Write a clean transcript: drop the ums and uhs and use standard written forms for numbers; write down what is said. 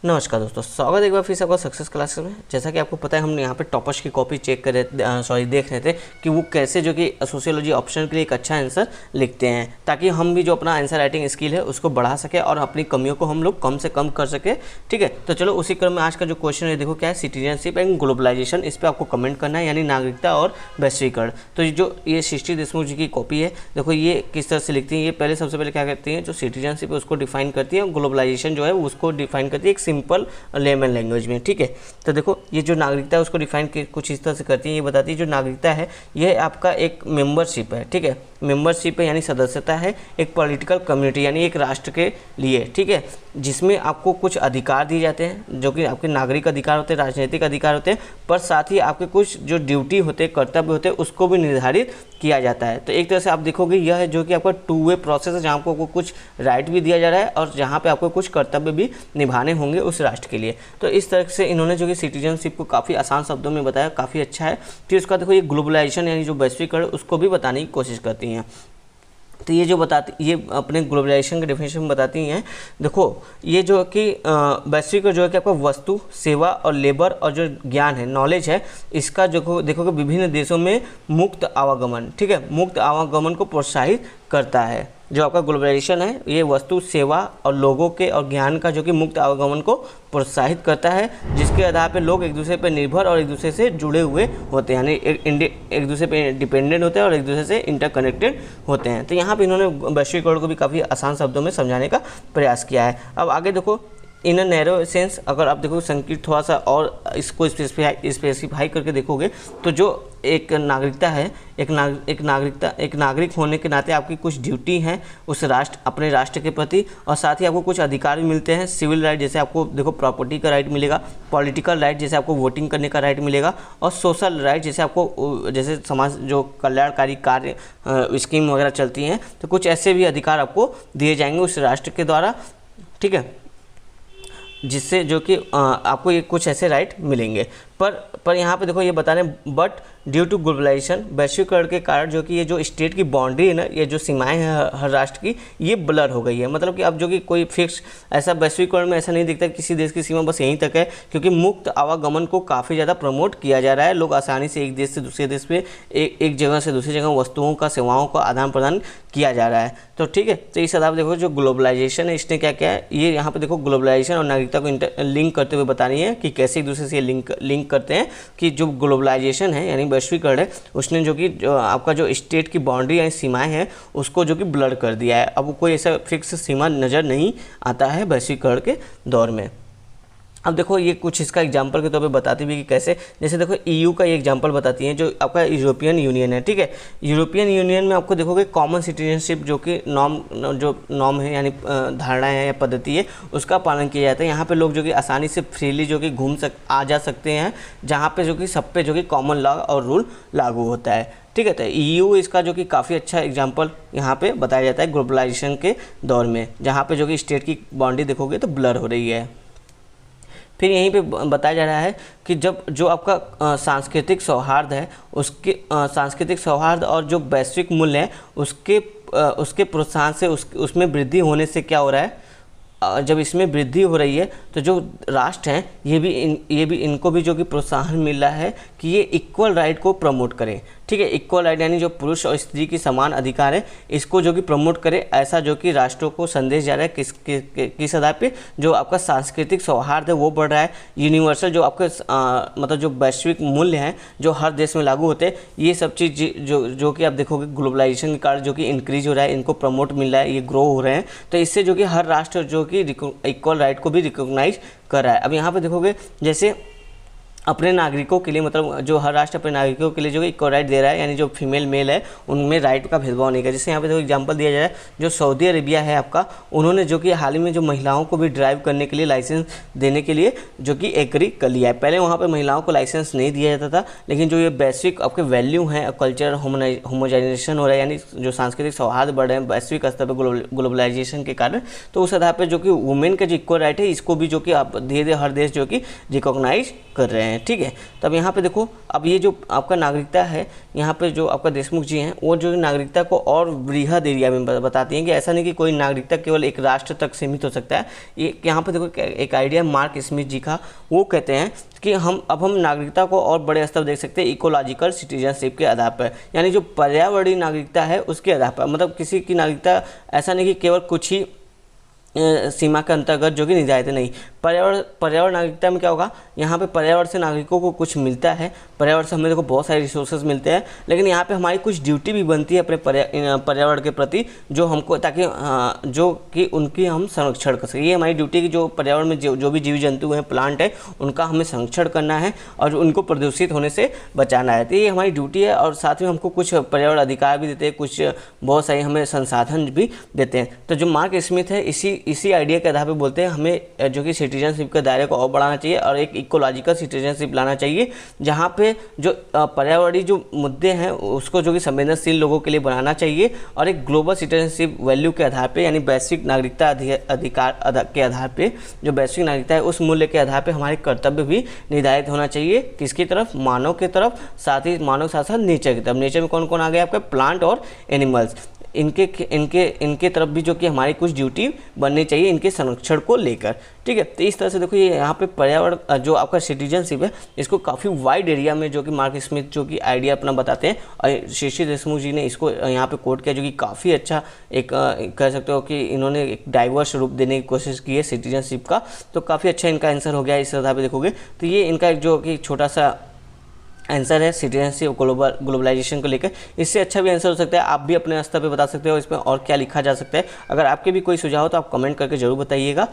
नमस्कार दोस्तों, स्वागत है एक बार फिर से आपका सक्सेस क्लासेस में। जैसा कि आपको पता है, हमने यहाँ पे टॉपर्स की कॉपी चेक कर रहे देख रहे थे कि वो कैसे जो कि सोशियोलॉजी ऑप्शन के लिए एक अच्छा आंसर लिखते हैं, ताकि हम भी जो अपना आंसर राइटिंग स्किल है उसको बढ़ा सके और अपनी कमियों को हम लोग कम से कम कर सके। ठीक है, तो चलो उसी क्रम में आज का जो क्वेश्चन है, देखो क्या है, सिटीजनशिप एंड ग्लोबलाइजेशन। इस पर आपको कमेंट करना है, यानी नागरिकता और वैश्वीकरण। तो जो ये सृष्टि देशमुख जी की कॉपी है, देखो ये किस तरह से लिखती है। ये पहले सबसे पहले क्या करती है, जो सिटीजनशिप है उसको डिफाइन करती है, ग्लोबलाइजेशन जो है उसको डिफाइन करती है एक सिंपल लेमन लैंग्वेज में। ठीक है, तो देखो ये जो नागरिकता है उसको डिफाइन कुछ इस तरह से करती है। ये बताती है जो नागरिकता है ये आपका एक मेंबरशिप है। ठीक है, मेंबरशिप है यानी सदस्यता है एक पॉलिटिकल कम्युनिटी यानी एक राष्ट्र के लिए। ठीक है, जिसमें आपको कुछ अधिकार दिए जाते हैं जो कि आपके नागरिक अधिकार होते हैं, राजनीतिक अधिकार होते हैं, पर साथ ही आपके कुछ जो ड्यूटी होते हैं, कर्तव्य होते हैं, उसको भी निर्धारित किया जाता है। तो एक तरह से आप देखोगे यह है जो कि आपका टू वे प्रोसेस है, जहाँ आपको कुछ राइट भी दिया जा रहा है और जहाँ पे आपको कुछ कर्तव्य भी निभाने होंगे उस राष्ट्र के लिए। तो इस तरह से इन्होंने जो कि सिटीजनशिप को काफ़ी आसान शब्दों में बताया, काफ़ी अच्छा है। फिर उसका देखो ये ग्लोबलाइजेशन यानी जो वैश्वीकरण उसको भी बताने की कोशिश करती हैं। तो ये जो बताती, ये अपने ग्लोबलाइजेशन के डेफिनेशन बताती हैं। देखो ये जो कि वैश्विक जो है कि आपका वस्तु, सेवा और लेबर और जो ज्ञान है, नॉलेज है, इसका जो देखोगे विभिन्न देशों में मुक्त आवागमन, ठीक है, मुक्त आवागमन को प्रोत्साहित करता है। जो आपका ग्लोबलाइजेशन है ये वस्तु, सेवा और लोगों के और ज्ञान का जो कि मुक्त आवागमन को प्रोत्साहित करता है, जिसके आधार पे लोग एक दूसरे पर निर्भर और एक दूसरे से जुड़े हुए होते हैं, यानी एक दूसरे पे डिपेंडेंट होते हैं और एक दूसरे से इंटरकनेक्टेड होते हैं। तो यहाँ पे इन्होंने वैश्वीकरण को भी काफ़ी आसान शब्दों में समझाने का प्रयास किया है। अब आगे देखो, इन अ नैरो सेंस, अगर आप देखो संकीर्ण थोड़ा सा और इसको स्पेसिफाई करके देखोगे तो जो एक नागरिकता है, एक नागरिक होने के नाते आपकी कुछ ड्यूटी हैं उस राष्ट्र, अपने राष्ट्र के प्रति, और साथ ही आपको कुछ अधिकार भी मिलते हैं। सिविल राइट जैसे आपको देखो प्रॉपर्टी का राइट मिलेगा, पॉलिटिकल राइट जैसे आपको वोटिंग करने का राइट मिलेगा, और सोशल राइट जैसे आपको जैसे समाज जो कल्याणकारी कार्य स्कीम वगैरह चलती हैं, तो कुछ ऐसे भी अधिकार आपको दिए जाएंगे उस राष्ट्र के द्वारा। ठीक है, जिससे जो कि आपको ये कुछ ऐसे राइट मिलेंगे। पर यहाँ पे देखो ये बता रहे हैं, बट ड्यू टू ग्लोबलाइजेशन, वैश्वीकरण के कारण जो कि ये जो स्टेट की बाउंड्री है ना, ये जो सीमाएं हैं हर राष्ट्र की, ये ब्लर हो गई है। मतलब कि अब जो कि कोई फिक्स ऐसा वैश्वीकरण में ऐसा नहीं दिखता कि किसी देश की सीमा बस यहीं तक है, क्योंकि मुक्त आवागमन को काफ़ी ज़्यादा प्रमोट किया जा रहा है। लोग आसानी से एक देश से दूसरे देश पे, एक जगह से दूसरी जगह वस्तुओं का, सेवाओं का आदान प्रदान किया जा रहा है। तो ठीक है, तो इस आधार देखो जो ग्लोबलाइजेशन है इसने क्या क्या है, ये यहाँ पे देखो ग्लोबलाइजेशन और नागरिकता को लिंक करते हुए बता रही है कि कैसे एक दूसरे से लिंक करते हैं। कि जो ग्लोबलाइजेशन है यानी वैश्वीकरण है, उसने जो कि आपका जो स्टेट की बाउंड्री यानी सीमाएं हैं उसको जो कि ब्लर कर दिया है। अब कोई ऐसा फिक्स सीमा नज़र नहीं आता है वैश्वीकरण के दौर में। अब देखो ये कुछ इसका एग्जांपल के तौर पे बताती भी कि कैसे, जैसे देखो ईयू का ये एग्जांपल बताती है जो आपका यूरोपियन यूनियन है। ठीक है, यूरोपियन यूनियन में आपको देखोगे कॉमन सिटीजनशिप जो कि नॉर्म है यानी धारणाएं हैं या पद्धति है, उसका पालन किया जाता है। यहाँ पे लोग जो कि आसानी से फ्रीली जो कि आ जा सकते हैं, जहाँ पे जो कि सब पे जो कि कॉमन लॉ और रूल लागू होता है। ठीक है, तो ईयू इसका जो कि काफ़ी अच्छा एग्जांपल यहाँ पे बताया जाता है ग्लोबलाइजेशन के दौर में, जहाँ पे जो कि स्टेट की बाउंड्री देखोगे तो ब्लर हो रही है। फिर यहीं पे बताया जा रहा है कि जब जो आपका सांस्कृतिक सौहार्द है, उसके सांस्कृतिक सौहार्द और जो वैश्विक मूल्य है उसके प्रोत्साहन से उसमें वृद्धि होने से क्या हो रहा है, जब इसमें वृद्धि हो रही है तो जो राष्ट्र हैं ये भी इनको भी जो कि प्रोत्साहन मिल रहा है कि ये इक्वल राइट को प्रमोट करें। ठीक है, इक्वल राइट यानी जो पुरुष और स्त्री की समान अधिकार है इसको जो कि प्रमोट करे, ऐसा जो कि राष्ट्रों को संदेश जा रहा है। किस आधार पे, जो आपका सांस्कृतिक सौहार्द है वो बढ़ रहा है, यूनिवर्सल जो आपके मतलब जो वैश्विक मूल्य हैं जो हर देश में लागू होते हैं, ये सब चीज़ जो कि आप देखोगे ग्लोबलाइजेशन के कारण जो कि इंक्रीज हो रहा है, इनको प्रमोट मिल रहा है, ये ग्रो हो रहे हैं। तो इससे जो कि हर राष्ट्र जो कि इक्वल राइट को भी रिकॉग्नाइज कर रहा है। अब यहाँ पे देखोगे जैसे अपने नागरिकों के लिए, मतलब जो हर राष्ट्र अपने नागरिकों के लिए जो इक्वल राइट दे रहा है, यानी जो फीमेल मेल है उनमें राइट का भेदभाव नहीं कर। जैसे यहाँ पे देखो एग्जांपल दिया जा रहा है, जो सऊदी अरेबिया है आपका, उन्होंने जो कि हाल ही में जो महिलाओं को भी ड्राइव करने के लिए लाइसेंस देने के लिए जो कि एग्री कर लिया है। पहले वहाँ पर महिलाओं को लाइसेंस नहीं दिया जाता था, लेकिन जो ये वैश्विक आपके वैल्यू हैं, कल्चर होमोजाइजेशन हो रहा है, यानी जो सांस्कृतिक सौहार्द बढ़ रहे हैं वैश्विक स्तर पर ग्लोबलाइजेशन के कारण, तो उस आधार पर जो कि वुमेन का जो इक्वल राइट है इसको भी जो कि आप धीरे धीरे हर देश जो कि रिकॉग्नाइज कर रहे हैं। हैं, ठीक है। तो अब यहाँ पे देखो, अब ये जो आपका नागरिकता है, यहाँ पे जो आपका देशमुख जी हैं वो जो नागरिकता को और वृहद एरिया में बताती हैं कि ऐसा नहीं कि कोई नागरिकता केवल एक राष्ट्र तक सीमित हो सकता है। ये यहाँ पे देखो एक आइडिया मार्क स्मिथ जी का, वो कहते हैं कि हम नागरिकता को और बड़े स्तर पर देख सकते हैं इकोलॉजिकल सिटीजनशिप के आधार पर, यानी जो पर्यावरणीय नागरिकता है उसके आधार पर। मतलब किसी की नागरिकता ऐसा नहीं कि केवल कुछ ही सीमा के अंतर्गत जो कि निर्धारित नहीं। पर्यावरण नागरिकता में क्या होगा, यहाँ पे पर्यावरण से नागरिकों को कुछ मिलता है, पर्यावरण से हमें देखो बहुत सारे रिसोर्सेज मिलते हैं, लेकिन यहाँ पे हमारी कुछ ड्यूटी भी बनती है अपने पर्यावरण के प्रति, जो हमको ताकि जो कि उनकी हम संरक्षण कर सकें। ये हमारी ड्यूटी की, जो पर्यावरण में जो भी जीव जंतु हैं, प्लांट है, उनका हमें संरक्षण करना है और उनको प्रदूषित होने से बचाना है। तो ये हमारी ड्यूटी है और साथ में हमको कुछ पर्यावरण अधिकार भी देते हैं, कुछ बहुत सारे हमें संसाधन भी देते हैं। तो जो मार्क स्मिथ है इसी आइडिया के आधार पर बोलते हैं हमें जो कि सिटीजनशिप के दायरे को और बढ़ाना चाहिए और एक इकोलॉजिकल सिटीजनशिप लाना चाहिए, जहाँ पे जो पर्यावरणीय जो मुद्दे हैं उसको जो कि संवेदनशील लोगों के लिए बनाना चाहिए और एक ग्लोबल सिटीजनशिप वैल्यू के आधार पे, यानी वैश्विक नागरिकता अधिकार के आधार पे, जो वैश्विक नागरिकता है उस मूल्य के आधार पे हमारे कर्तव्य भी निर्धारित होना चाहिए। किसकी तरफ, मानव की तरफ, साथ ही मानव के साथ साथ नेचर की तरफ। नेचर में कौन कौन आ गया आपका, प्लांट और एनिमल्स, इनके तरफ भी जो कि हमारी कुछ ड्यूटी बननी चाहिए इनके संरक्षण को लेकर, ठीक है। तो इस तरह से देखो ये यहाँ पे पर्यावरण जो आपका सिटीजनशिप है इसको काफ़ी वाइड एरिया में जो कि मार्क स्मिथ जो कि आइडिया अपना बताते हैं और श्री देशमुख जी ने इसको यहाँ पे कोट किया, जो कि काफ़ी अच्छा एक कह सकते हो कि इन्होंने एक डाइवर्स रूप देने की कोशिश की है सिटीजनशिप का। तो काफ़ी अच्छा इनका आंसर हो गया इस आधार पर देखोगे तो ये इनका एक जो कि छोटा सा आंसर है सिटीजनशिप ग्लोबलाइजेशन को लेकर। इससे अच्छा भी आंसर हो सकता है, आप भी अपने स्तर पे बता सकते हो इसमें और क्या लिखा जा सकता है। अगर आपके भी कोई सुझाव हो तो आप कमेंट करके जरूर बताइएगा।